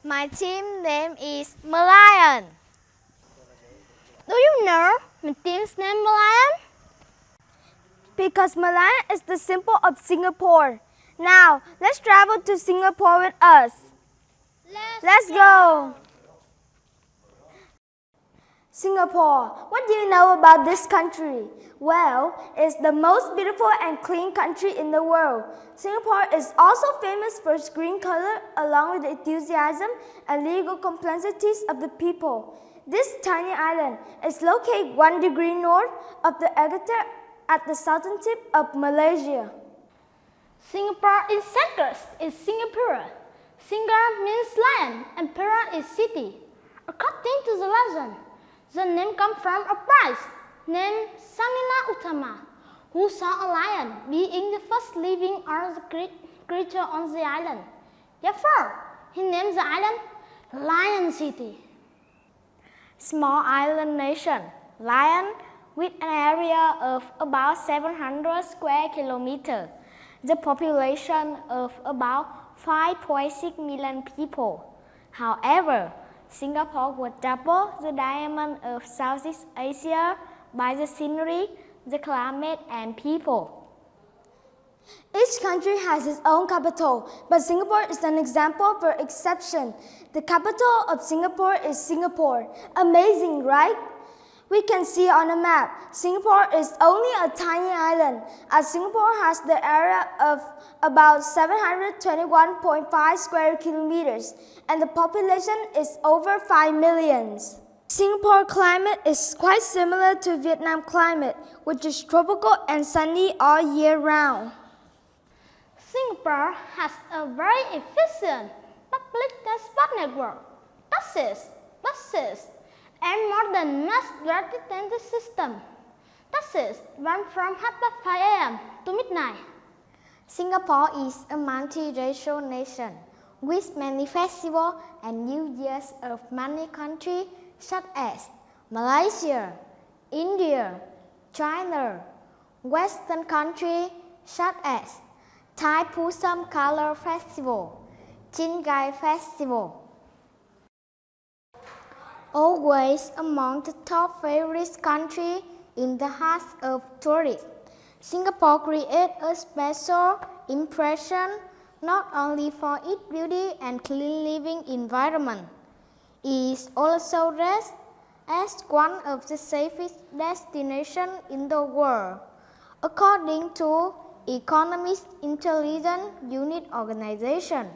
My team name is Milan. Do you know my team's name Milan? Because Milan is the symbol of Singapore. Now, let's travel to Singapore with us. Let's go! Singapore. What do you know about this country? Well, it's the most beautiful and clean country in the world. Singapore is also famous for its green color along with the enthusiasm and legal complexities of the people. This tiny island is located 1 degree north of the equator at the southern tip of Malaysia. Singapore in Sanskrit is Singapura. Singar means lion and Pura is city. According to the legend, the name comes from a prince named Samina Uttama, who saw a lion being the first living creature on the island. Therefore, he named the island Lion City. Small island nation, Lion, with an area of about 700 square kilometers. The population of about 5.6 million people. However, Singapore would double the diameter of Southeast Asia by the scenery, the climate, and people. Each country has its own capital, but Singapore is an example for exception. The capital of Singapore is Singapore. Amazing, right? We can see on a map, Singapore is only a tiny island, as Singapore has the area of about 721.5 square kilometers, and the population is over 5 million. Singapore climate is quite similar to Vietnam climate, which is tropical and sunny all year round. Singapore has a very efficient public transport network, buses, and modern mass rapid transit system. Taxis run from 5 a.m. to midnight. Singapore is a multiracial nation with many festivals and New Years of many countries such as Malaysia, India, China, Western countries such as Thai Pusam Color Festival, Chingai Festival. Always among the top favorite countries in the hearts of tourists, Singapore creates a special impression not only for its beauty and clean living environment. It is also rated as one of the safest destinations in the world, according to Economist Intelligence Unit Organization.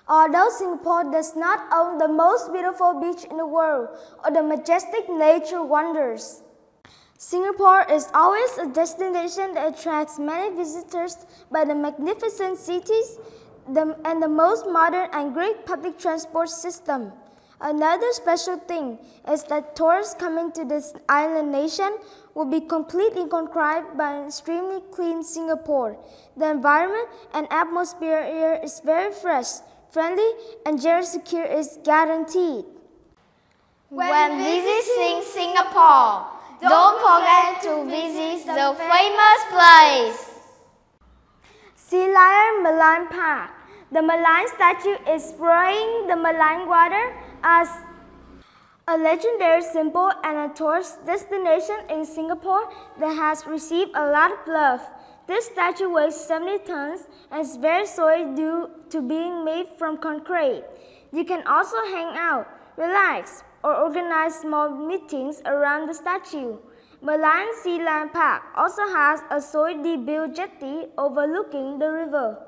Although Singapore does not own the most beautiful beach in the world or the majestic nature wonders, Singapore is always a destination that attracts many visitors by the magnificent cities and the most modern and great public transport system. Another special thing is that tourists coming to this island nation will be completely conquered by an extremely clean Singapore. The environment and atmosphere here is very fresh, friendly, and job security is guaranteed. When visiting Singapore, don't forget to visit the famous place. Sea Lion Milan Park. The Milan Statue is spraying the Milan water as a legendary symbol and a tourist destination in Singapore that has received a lot of love. This statue weighs 70 tons and is very solid due to being made from concrete. You can also hang out, relax, or organize small meetings around the statue. Milan Sea Lion Park also has a solidly built jetty overlooking the river.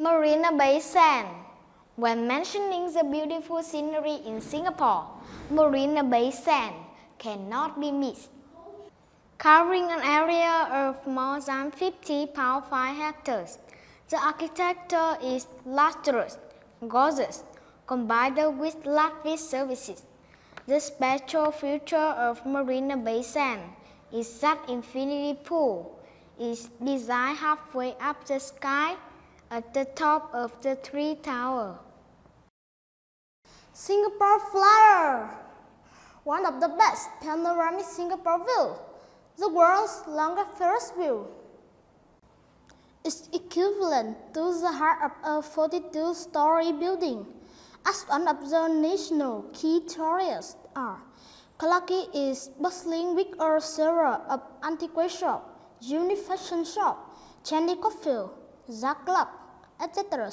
Marina Basin. When mentioning the beautiful scenery in Singapore, Marina Basin cannot be missed. Covering an area of more than 50.5 hectares, the architecture is luxurious, gorgeous, combined with lavish services. The special feature of Marina Basin is that infinity pool is designed halfway up the sky at the top of the three towers. Singapore Flyer, one of the best panoramic Singapore view, the world's longest Ferris wheel. It's equivalent to the height of a 42-story building. As one of the national key tourists are, Clarke is bustling with a series of antique shops, unique fashion shops, trendy coffee, jazz club, etc.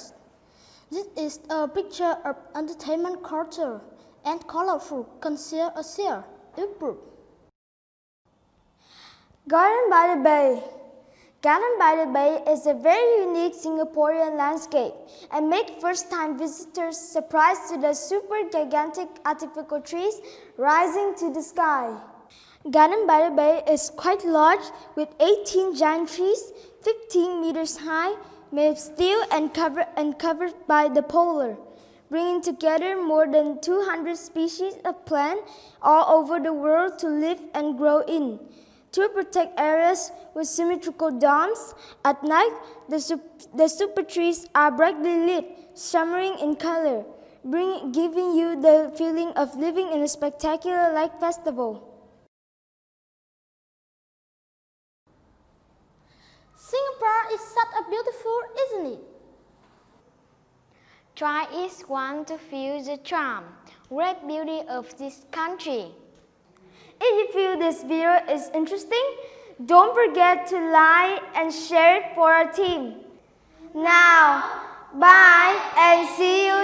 This is a picture of entertainment culture and colorful conceal a share improve. Garden by the Bay. Garden by the Bay is a very unique Singaporean landscape and make first-time visitors surprised to the super gigantic artificial trees rising to the sky. Garden by the Bay is quite large with 18 giant trees, 15 meters high, made of steel and covered by the polar, bringing together more than 200 species of plants all over the world to live and grow in. To protect areas with symmetrical domes, at night the super trees are brightly lit, shimmering in color, giving you the feeling of living in a spectacular light festival. Singapore is such a beautiful, isn't it? Try each one to feel the charm, great beauty of this country. If you feel this video is interesting, don't forget to like and share it for our team. Now, bye and see you